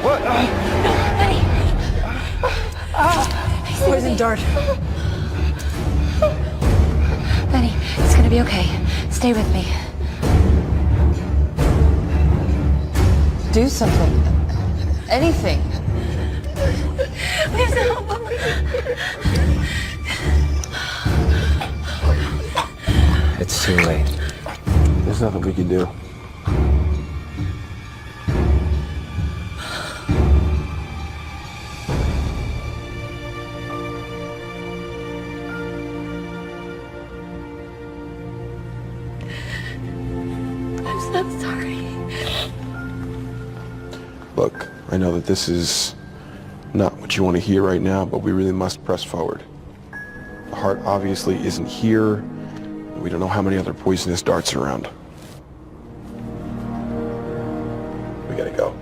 What? No, Benny. Poison dart. Benny, it's gonna be okay. Stay with me. Do something. Anything. We have to help him. It's too late. There's nothing we can do. I'm so sorry. Look, I know that this is not what you want to hear right now, but we really must press forward. The heart obviously isn't here. We don't know how many other poisonous darts are around. We gotta go.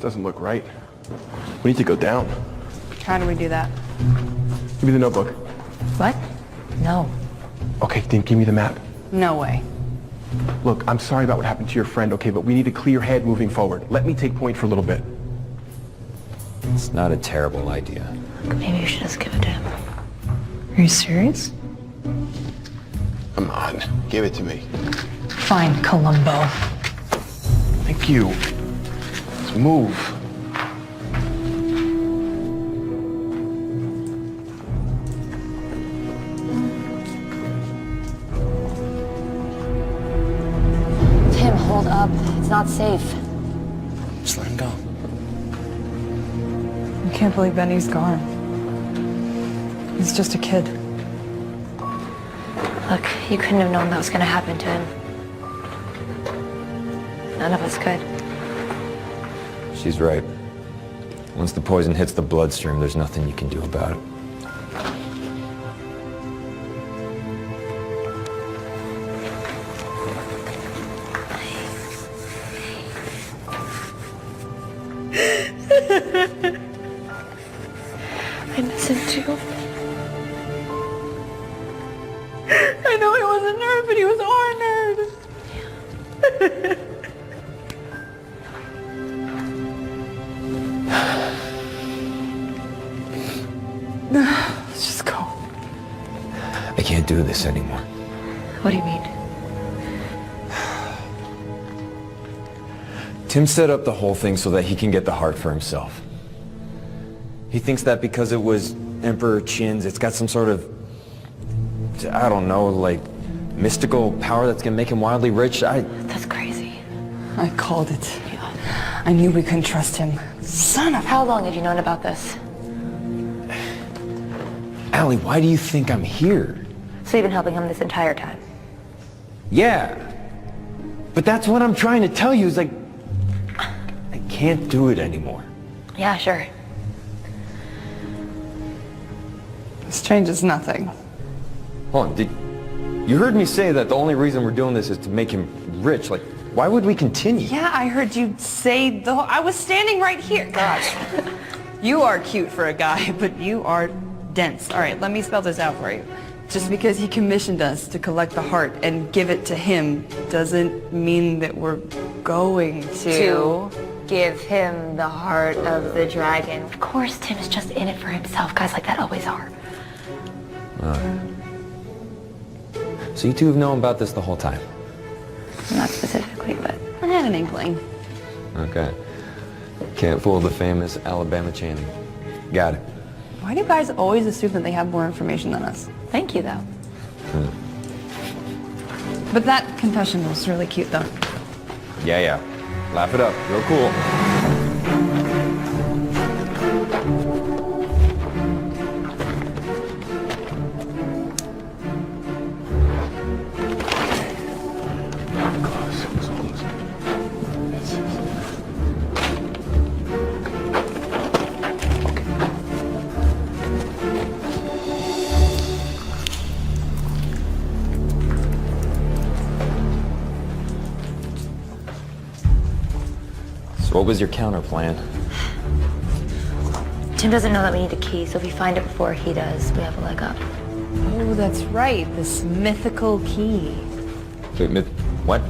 Doesn't look right. We need to go down. How do we do that? Give me the notebook. What? No. Okay, then give me the map. No way. Look, I'm sorry about what happened to your friend, okay, but we need a clear head moving forward. Let me take point for a little bit. It's not a terrible idea. Maybe you should just give it to him. Are you serious? Come on, give it to me. Fine, Columbo. Thank you. Let's move. Tim, hold up. It's not safe. Just let him go. I can't believe Benny's gone. He's just a kid. Look, you couldn't have known that was going to happen to him. None of us could. She's right. Once the poison hits the bloodstream, there's nothing you can do about it. I miss him too. I know he was a nerd, but he was our nerd. Let's just go. I can't do this anymore. What do you mean? Tim set up the whole thing so that he can get the heart for himself. He thinks that because it was Emperor Qin's, it's got some sort of, I don't know, like mystical power that's gonna make him wildly rich. That's crazy. I called it. I knew we couldn't trust him. Son of... How long have you known about this? Allie, why do you think I'm here? So you've been helping him this entire time? Yeah. But that's what I'm trying to tell you is like, I can't do it anymore. Yeah, sure. This changes nothing. Hold on, you heard me say that the only reason we're doing this is to make him rich. Like, why would we continue? Yeah, I heard you say the whole... I was standing right here. Gosh. You are cute for a guy, but you are dense. All right, let me spell this out for you. Just because he commissioned us to collect the heart and give it to him doesn't mean that we're going To give him the heart of the dragon. Of course, Tim is just in it for himself. Guys like that always are. So you two have known about this the whole time? Not specifically, but I had an inkling. Okay. Can't fool the famous Alabama Channing. Got it. Why do guys always assume that they have more information than us? thank you, though. But that confession was really cute, though. Yeah. Laugh it up. Real cool. So what was your counter plan? Tim doesn't know that we need a key, so if we find it before he does, we have a leg up. Oh, that's right. This mythical key. Wait, what?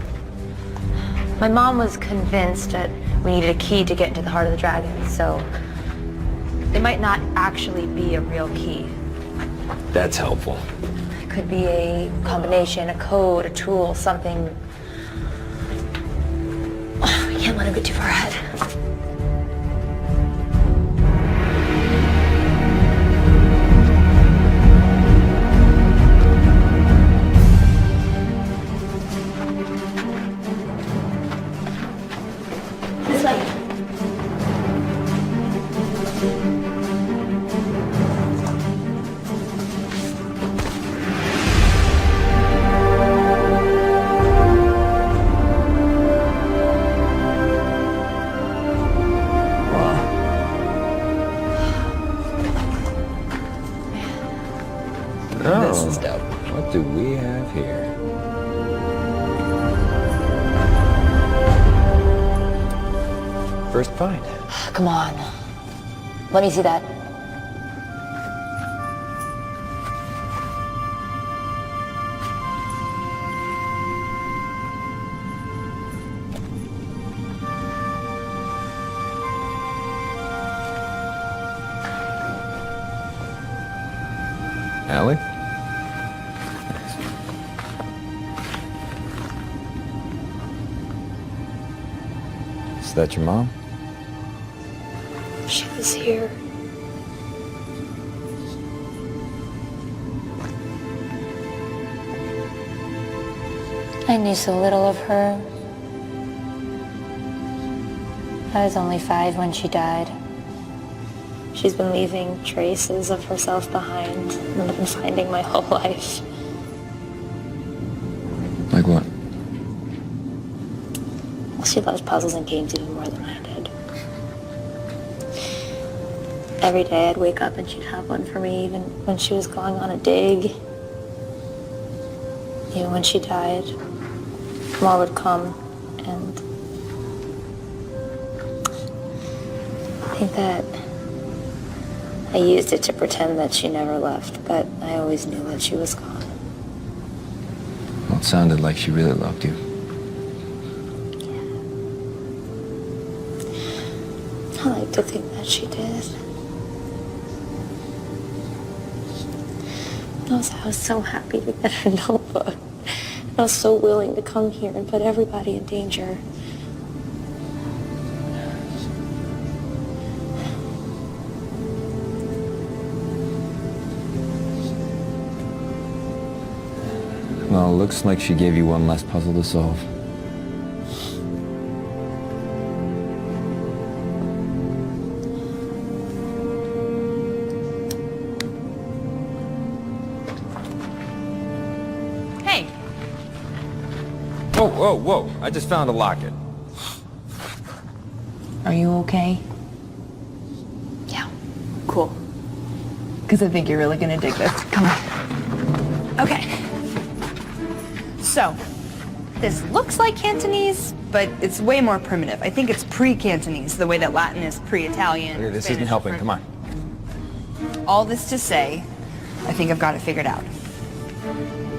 My mom was convinced that we needed a key to get into the heart of the dragon, so it might not actually be a real key. That's helpful. It could be a combination, a code, a tool, something. We can't let him get too far ahead. This way. This is dope. What do we have here? First find. Come on. Let me see that. Allie? Is that your mom? She was here. I knew so little of her. I was only 5 when she died. She's been leaving traces of herself behind, and I've been finding my whole life. Like what? Well, she loves puzzles and games even more than I did. Every day I'd wake up and she'd have one for me, even when she was going on a dig. Even when she died, more would come, and I think that I used it to pretend that she never left, but I always knew that she was gone. Well, it sounded like she really loved you. I like to think that she did. I was so happy to get her notebook. I was so willing to come here and put everybody in danger. Well, it looks like she gave you one less puzzle to solve. Hey, Whoa. I just found a locket. are you okay? Yeah. Cool. Because I think you're really gonna dig this. Come on. Okay. So, this looks like Cantonese, but it's way more primitive. I think it's pre-Cantonese, the way that Latin is pre-Italian. Okay, this Spanish isn't helping. pre- Come on. All this to say, I think I've got it figured out.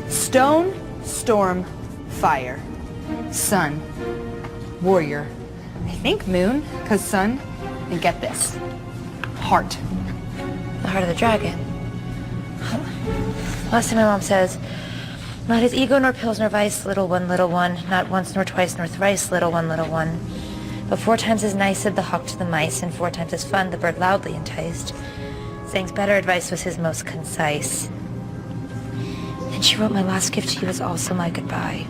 Stone, storm, fire. Sun, warrior. I think moon, because sun. And get this. Heart. The heart of the dragon. Last time my mom says, not his ego nor pills nor vice, little one, not once nor twice nor thrice, little one. But 4 times as nice said the hawk to the mice, and 4 times as fun the bird loudly enticed. Saying's better advice was his most concise. Then she wrote, my last gift to you is also my goodbye.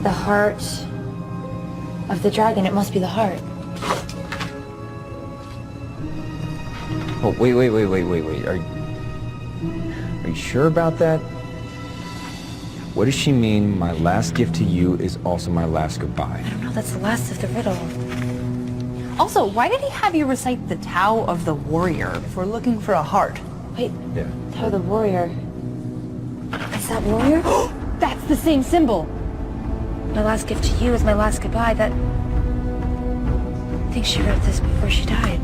The heart of the dragon, it must be the heart. Oh, wait. Are you sure about that? What does she mean, my last gift to you is also my last goodbye? I don't know, that's the last of the riddle. Also, why did he have you recite the Tao of the Warrior if we're looking for a heart? Wait, Yeah. Tao the Warrior. Is that warrior? That's the same symbol. My last gift to you is my last goodbye. I think she wrote this before she died.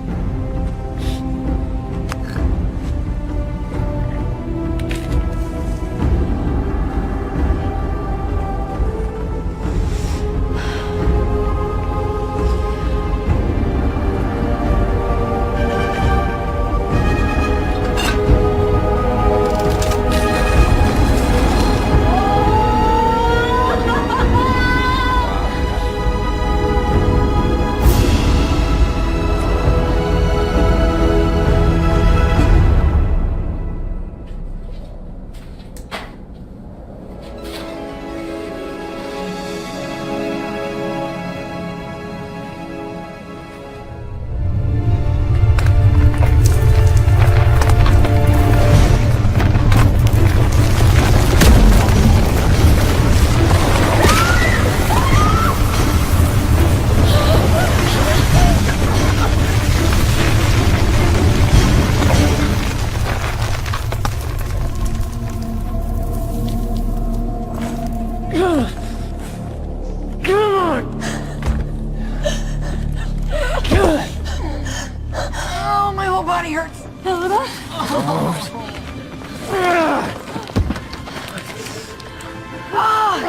Oh, my whole body hurts. Oh,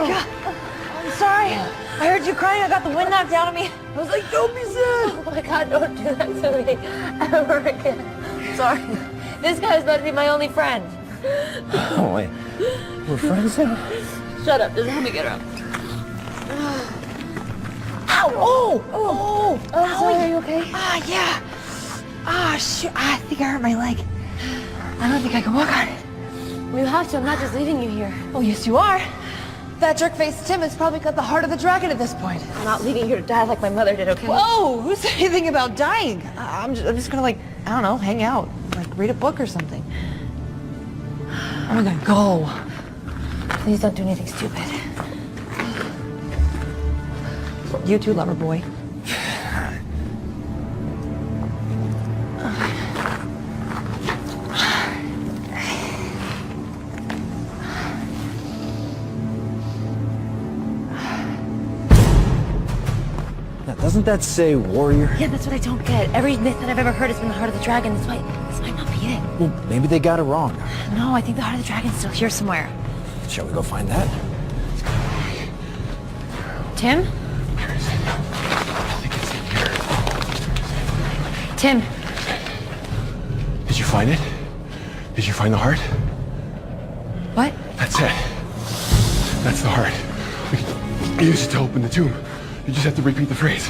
God. I'm sorry. I heard you crying. I got the wind knocked out of me. I was like, don't be sad. Oh my God, don't do that to me ever again. Sorry. This guy's about to be my only friend. Oh, wait. We're friends now? Shut up, just let me get up. Ow! Oh, sorry, are you okay? Ah, yeah. Ah, shoot. I think I hurt my leg. I don't think I can walk on it. Well, you have to. I'm not just leaving you here. Oh, yes, you are. That jerk-faced Tim has probably got the heart of the dragon at this point. I'm not leaving you here to die like my mother did, okay? Whoa! Who said anything about dying? I'm just gonna, like, I don't know, hang out. Like, read a book or something. I'm gonna go. Please don't do anything stupid. You too, lover boy. Now, doesn't that say warrior? Yeah, that's what I don't get. Every myth that I've ever heard has been the heart of the dragon. This might not be it. Well, maybe they got it wrong. No, I think the heart of the dragon's still here somewhere. Shall we go find that? Tim? Tim. Did you find it? Did you find the heart? What? That's it. That's the heart. We can use it to open the tomb. You just have to repeat the phrase.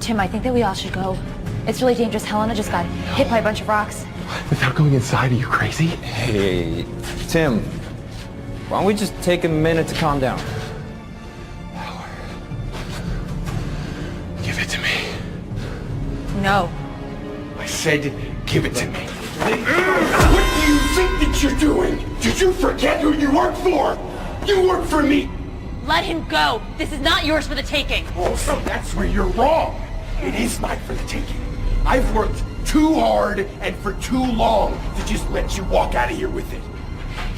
Tim, I think that we all should go. It's really dangerous. Helena just got hit by a bunch of rocks. Without going inside, are you crazy? Hey, Tim. Why don't we just take a minute to calm down? Give it to me. No. I said, give it to me. What do you think that you're doing? Did you forget who you work for? You work for me. Let him go. This is not yours for the taking. Oh, so that's where you're wrong. It is mine for the taking. I've worked too hard and for too long to just let you walk out of here with it.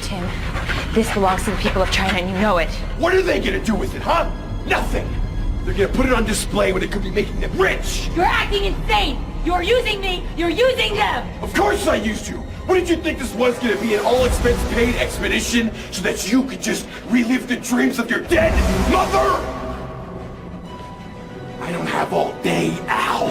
Tim, this belongs to the people of China and you know it. What are they gonna do with it, huh? Nothing. They're gonna put it on display when it could be making them rich. You're acting insane. You're using me. You're using them. Of course I used you. What did you think this was gonna be, an all-expense-paid expedition so that you could just relive the dreams of your dead mother? I don't have all day, Al.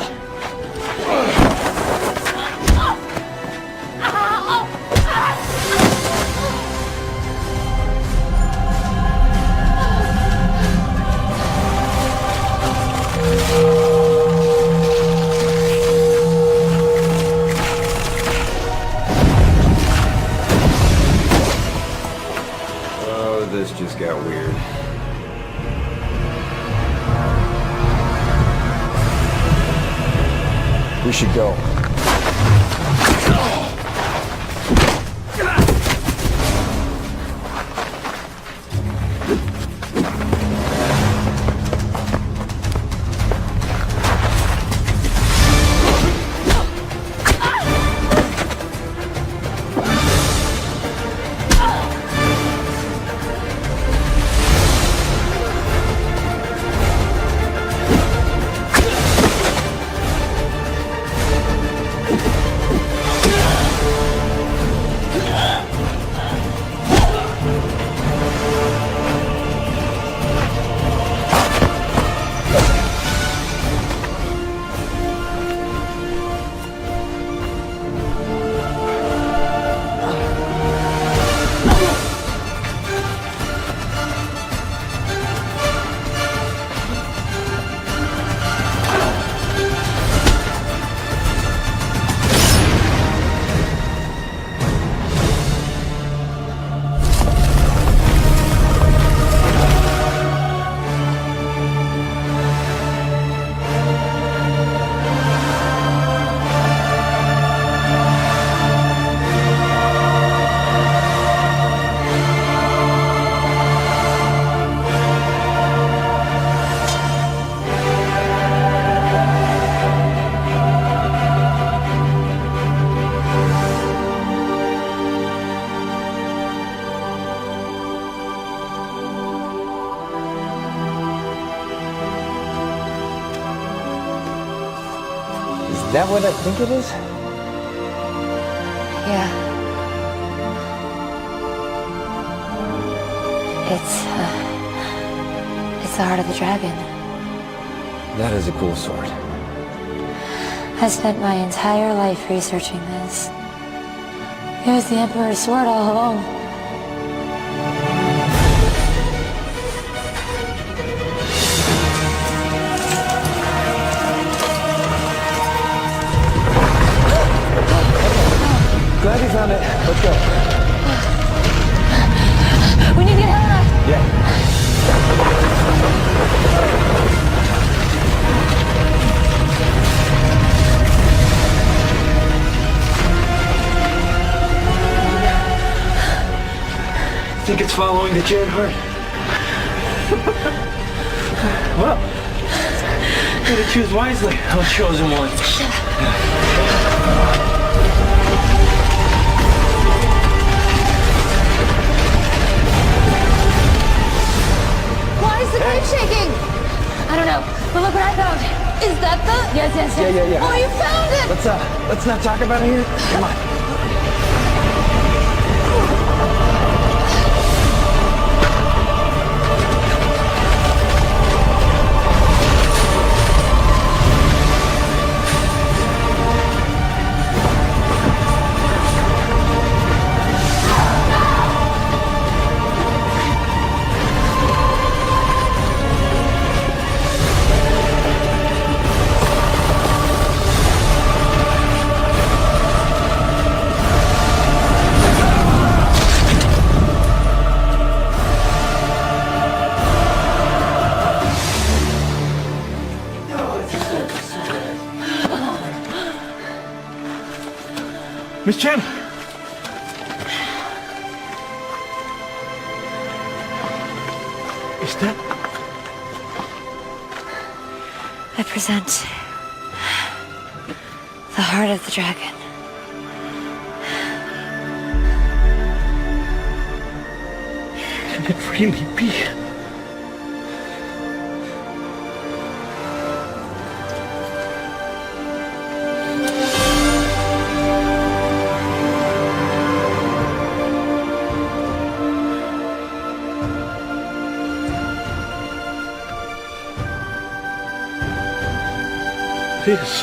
We should go. Is that what I think it is? Yeah. It's the heart of the dragon. That is a cool sword. I spent my entire life researching this. It was the Emperor's sword all along. Glad you found it. Let's go. We need to get out. Yeah. Think it's following the Jan Hart. Well, gotta choose wisely. I'll chosen one. Why is the grave shaking? I don't know. But look what I found. Is that the? Yes. Yeah. Oh, you found it! Let's not talk about it here. Come on. Miss Chen! Is that... I present the heart of the dragon. Can it really be? This.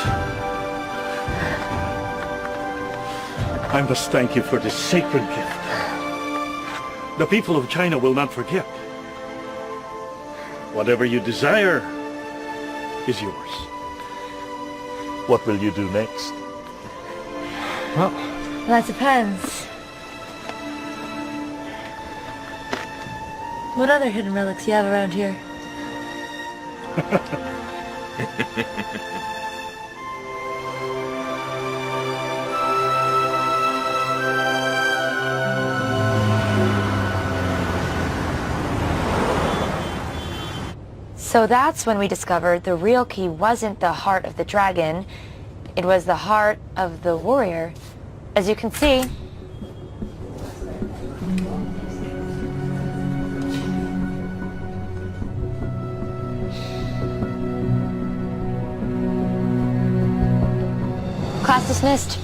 I must thank you for this sacred gift. The people of China will not forget. Whatever you desire is yours. What will you do next? Well, that depends. What other hidden relics you have around here? So that's when we discovered the real key wasn't the heart of the dragon, it was the heart of the warrior. As you can see, class dismissed.